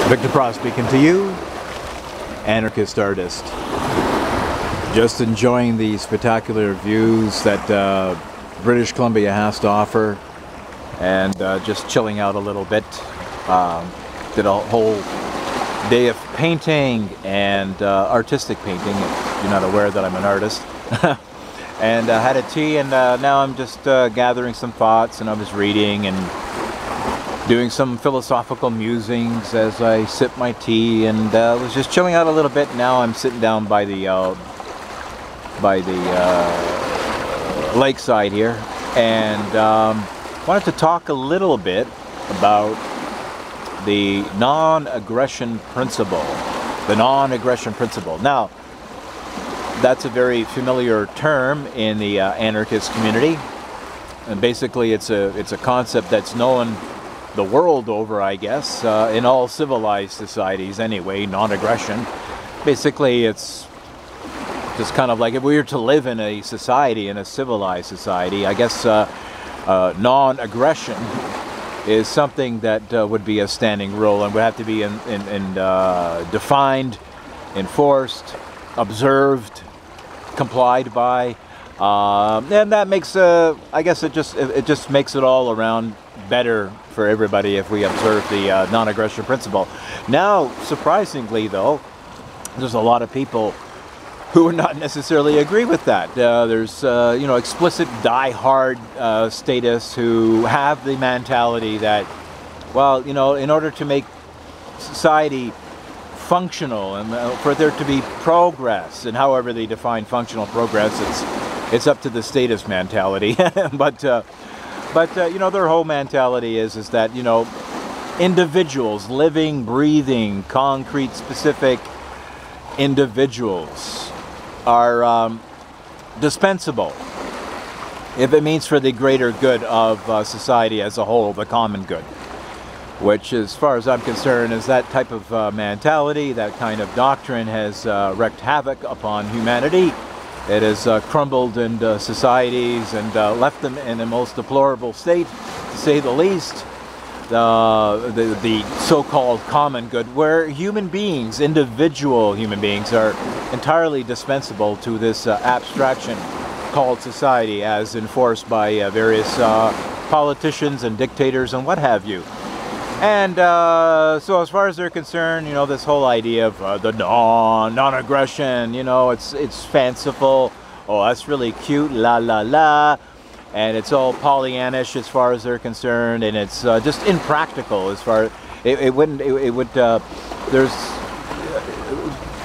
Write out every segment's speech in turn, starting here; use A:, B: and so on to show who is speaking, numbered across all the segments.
A: Victor Pross speaking to you, anarchist artist. Just enjoying the spectacular views that British Columbia has to offer, and just chilling out a little bit. Did a whole day of painting and artistic painting, if you're not aware that I'm an artist. And had a tea, and now I'm just gathering some thoughts, and I was reading and doing some philosophical musings as I sip my tea, and was just chilling out a little bit. Now I'm sitting down by the lakeside here, and wanted to talk a little bit about the non-aggression principle. The non-aggression principle. Now, that's a very familiar term in the anarchist community, and basically it's a concept that's known the world over, I guess, in all civilized societies anyway. Non-aggression. Basically, it's just kind of like if we were to live in a society, in a civilized society, I guess non-aggression is something that would be a standing rule and would have to be defined, enforced, observed, complied by, and that makes I guess it just makes it all around better for everybody if we observe the non-aggression principle. Now, surprisingly though, there's a lot of people who would not necessarily agree with that. There's you know, explicit die-hard statists who have the mentality that, well, you know, in order to make society functional and for there to be progress, and however they define functional progress, it's up to the statist mentality. But you know, their whole mentality is that, you know, individuals, living, breathing, concrete, specific individuals are dispensable if it means for the greater good of society as a whole, the common good. Which, as far as I'm concerned, is that type of mentality, that kind of doctrine has wreaked havoc upon humanity. It has crumbled into societies and left them in a most deplorable state, to say the least. The so-called common good, where human beings, individual human beings, are entirely dispensable to this abstraction called society, as enforced by various politicians and dictators and what have you. And so as far as they're concerned, you know, this whole idea of the non-aggression, you know, it's fanciful. Oh, that's really cute, la la la. And it's all Pollyannish as far as they're concerned, and it's just impractical as far there's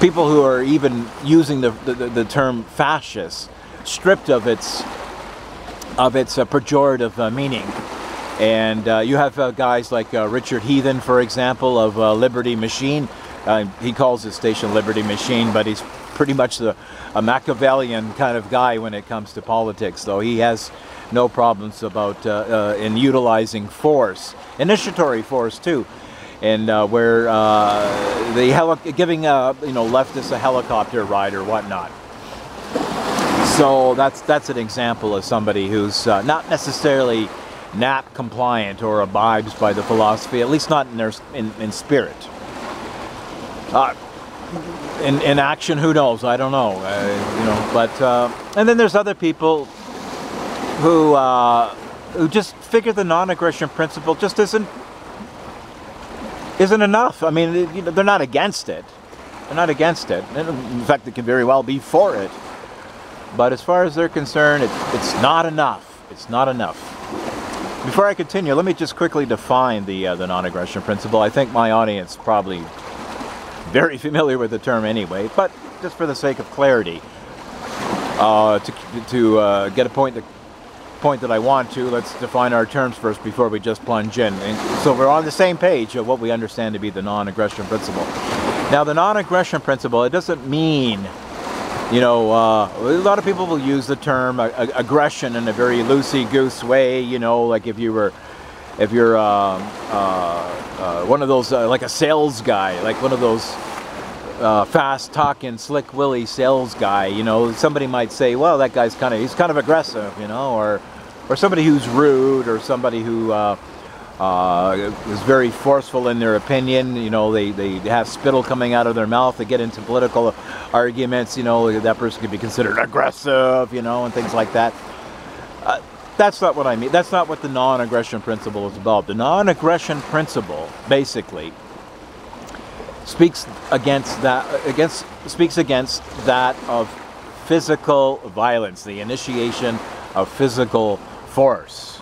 A: people who are even using the term fascist, stripped of its pejorative meaning. And you have guys like Richard Heathen, for example, of Liberty Machine. He calls his station Liberty Machine, but he's pretty much a Machiavellian kind of guy when it comes to politics, though he has no problems about in utilizing force, initiatory force too, and where giving you know, leftists a helicopter ride or whatnot. So that's an example of somebody who's not necessarily NAP compliant or abides by the philosophy, at least not in spirit. In action, who knows? I don't know. You know, but and then there's other people who just figure the non-aggression principle just isn't enough. I mean, you know, they're not against it. They're not against it. In fact, they can very well be for it. But as far as they're concerned, it's not enough. It's not enough. Before I continue, let me just quickly define the non-aggression principle. I think my audience probably very familiar with the term anyway, but just for the sake of clarity, to get a point that I want to, let's define our terms first before we just plunge in. And so we're on the same page of what we understand to be the non-aggression principle. Now, the non-aggression principle, it doesn't mean, you know, a lot of people will use the term aggression in a very loosey-goose way, you know, like if you're one of those, like a sales guy, like one of those fast-talking, slick willy sales guy, you know, somebody might say, well, that guy's he's kind of aggressive, you know, or somebody who's rude, or somebody who is very forceful in their opinion. You know, they have spittle coming out of their mouth. They get into political arguments. You know, that person could be considered aggressive, you know, and things like that. That's not what I mean. That's not what the non-aggression principle is about. The non-aggression principle basically speaks against that of physical violence, the initiation of physical force.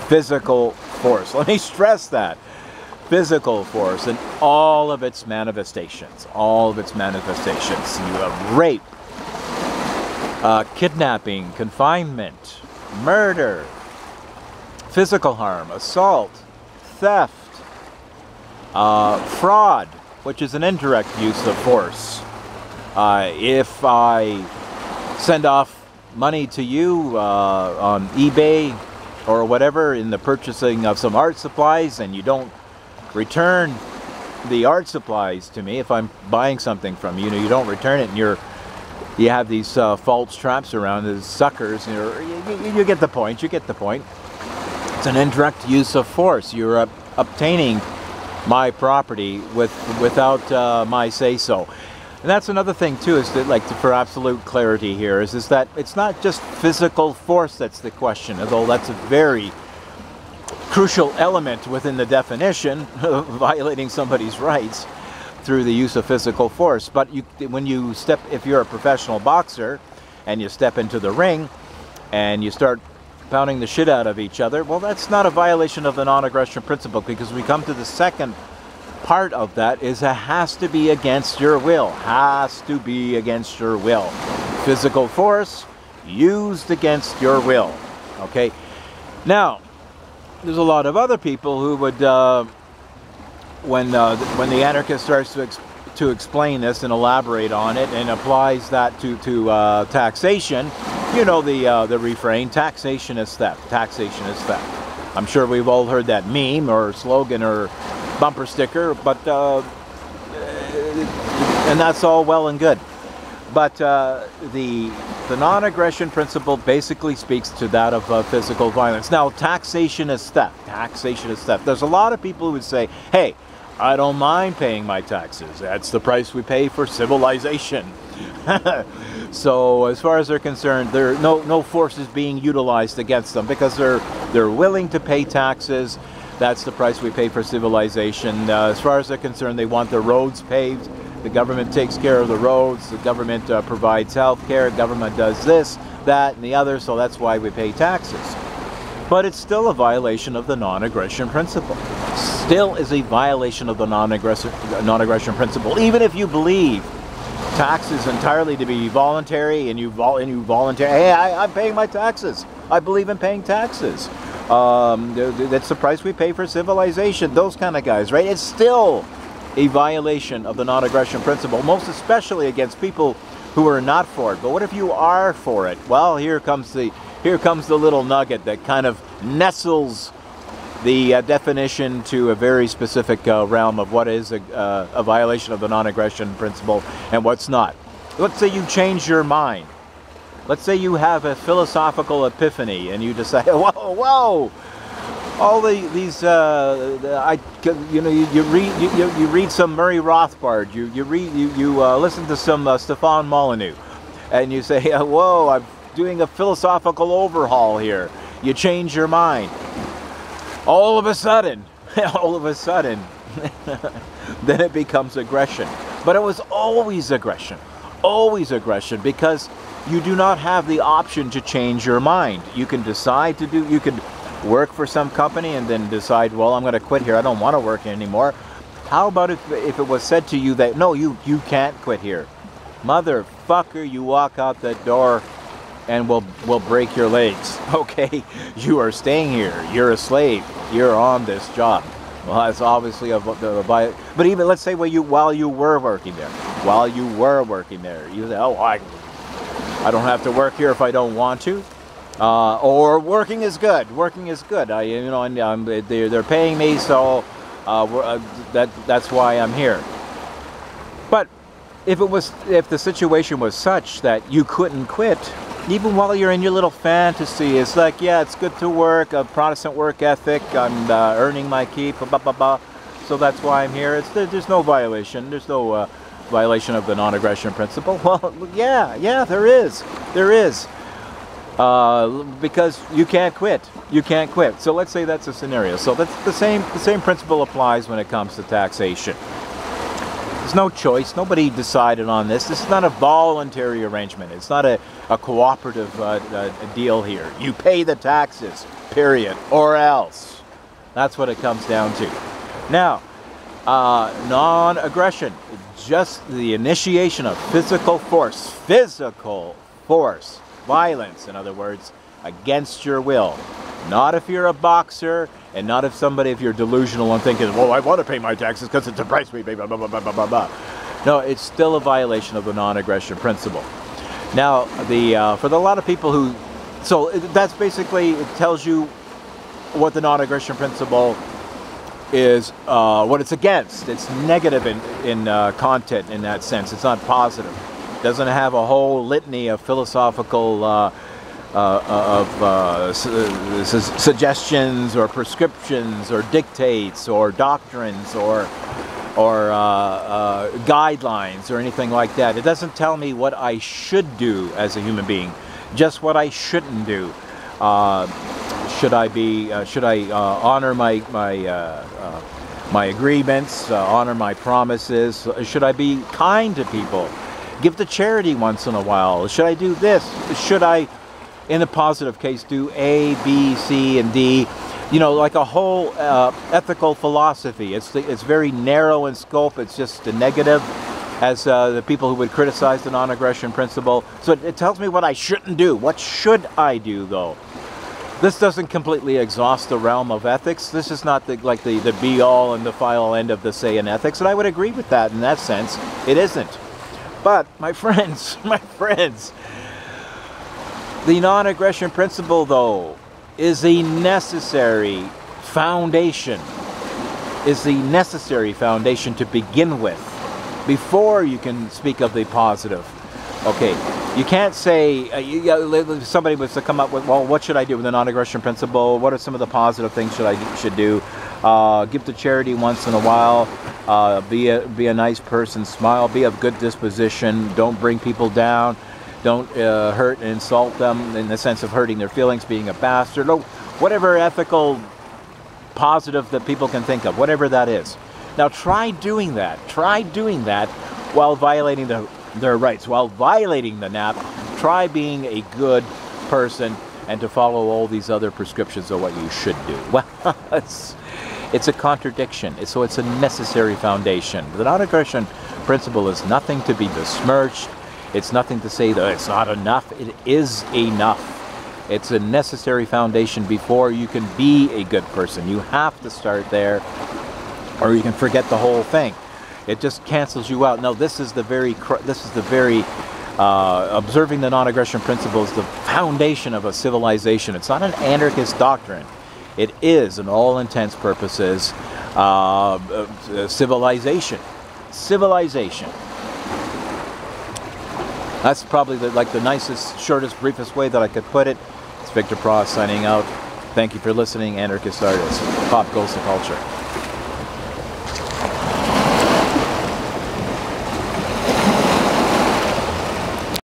A: Physical force. Let me stress that. Physical force in all of its manifestations. All of its manifestations. You have rape, kidnapping, confinement, murder, physical harm, assault, theft, fraud, which is an indirect use of force. If I send off money to you on eBay or whatever in the purchasing of some art supplies, and you don't return the art supplies to me, if I'm buying something from you, you don't return it, and you have these false traps around as suckers, you get the point. You get the point. It's an indirect use of force. You're obtaining my property without my say-so. And that's another thing too, is that, like, for absolute clarity here, is that it's not just physical force that's the question, although that's a very crucial element within the definition of violating somebody's rights through the use of physical force. But if you're a professional boxer and you step into the ring and you start pounding the shit out of each other, well, that's not a violation of the non-aggression principle, because we come to the second part of that, is it has to be against your will. Has to be against your will. Physical force used against your will. Okay? Now, there's a lot of other people who would, when the anarchist starts to explain this and elaborate on it and applies that to taxation, you know the refrain, taxation is theft. Taxation is theft. I'm sure we've all heard that meme or slogan or bumper sticker, but and that's all well and good. But the non-aggression principle basically speaks to that of physical violence. Now, taxation is theft. Taxation is theft. There's a lot of people who would say, hey, I don't mind paying my taxes. That's the price we pay for civilization. So as far as they're concerned, no force is being utilized against them, because they're willing to pay taxes. That's the price we pay for civilization. As far as they're concerned, they want the roads paved. The government takes care of the roads. The government provides health care. Government does this, that, and the other, so that's why we pay taxes. But it's still a violation of the non-aggression principle. Still is a violation of the non-aggression principle. Even if you believe taxes entirely to be voluntary, and you volunteer, hey, I'm paying my taxes. I believe in paying taxes. That's the price we pay for civilization. Those kind of guys, right? It's still a violation of the non-aggression principle, most especially against people who are not for it. But what if you are for it? Well, here comes the little nugget that kind of nestles the definition to a very specific realm of what is a violation of the non-aggression principle and what's not. Let's say you change your mind. Let's say you have a philosophical epiphany and you decide, whoa, all these, you read some Murray Rothbard, you listen to some Stefan Molyneux, and you say, whoa, I'm doing a philosophical overhaul here. You change your mind. All of a sudden, then it becomes aggression. But it was always aggression, because you do not have the option to change your mind. You can decide you could work for some company and then decide, well, I'm going to quit here. I don't want to work anymore. How about if it was said to you that, no, you can't quit here. Motherfucker, you walk out that door and we'll break your legs. Okay, you are staying here. You're a slave. You're on this job. Well, that's obviously but even, let's say, while you were working there, you say, oh, I don't have to work here if I don't want to, or working is good. They're paying me, so that's why I'm here. But if the situation was such that you couldn't quit, even while you're in your little fantasy, it's like, yeah, it's good to work, a Protestant work ethic, I'm earning my keep, blah, blah, blah. So that's why I'm here. There's no violation. There's no violation of the non-aggression principle. Well, yeah, there is. There is. Because you can't quit. You can't quit. So let's say that's a scenario. So that's the same principle applies when it comes to taxation. There's no choice. Nobody decided on this. This is not a voluntary arrangement. It's not a cooperative deal here. You pay the taxes, period, or else. That's what it comes down to. Now, non-aggression, just the initiation of physical force, violence, in other words, against your will. Not if you're a boxer, and not if you're delusional and thinking, well, I want to pay my taxes because it deprives me, blah, blah, blah, blah, blah, blah. No, it's still a violation of the non-aggression principle. Now, for a lot of people who, so that's basically, it tells you what the non-aggression principle is, what it's against. It's negative in content in that sense. It's not positive. It doesn't have a whole litany of philosophical suggestions or prescriptions or dictates or doctrines or guidelines or anything like that. It doesn't tell me what I should do as a human being, just what I shouldn't do. Should I honor my agreements, honor my promises? Should I be kind to people? Give to charity once in a while? Should I do this? Should I, in the positive case, do A, B, C, and D? You know, like a whole ethical philosophy. It's very narrow in scope. It's just a negative, as the people who would criticize the non-aggression principle. So it tells me what I shouldn't do. What should I do, though? This doesn't completely exhaust the realm of ethics. This is not the be-all and the final end of the say in ethics, and I would agree with that in that sense. It isn't. But, my friends, the non-aggression principle, though, is a necessary foundation, to begin with, before you can speak of the positive. Okay, you can't say, somebody was to come up with, well, what should I do with the non-aggression principle? What are some of the positive things should do? Give to charity once in a while. Be a nice person. Smile. Be of good disposition. Don't bring people down. Don't hurt and insult them in the sense of hurting their feelings, being a bastard. No, whatever ethical positive that people can think of, whatever that is. Now try doing that. Try doing that while violating their rights. While violating the NAP, try being a good person and to follow all these other prescriptions of what you should do. Well, it's a contradiction. So it's a necessary foundation. The non-aggression principle is nothing to be besmirched. It's nothing to say that it's not enough. It is enough. It's a necessary foundation before you can be a good person. You have to start there, or you can forget the whole thing. It just cancels you out. No, this is the very observing the non-aggression principle is the foundation of a civilization. It's not an anarchist doctrine. It is, in all intents purposes, civilization. Civilization. That's probably the nicest, shortest, briefest way that I could put it. It's Victor Pross signing out. Thank you for listening, Anarchist Artists. Pop goes the culture.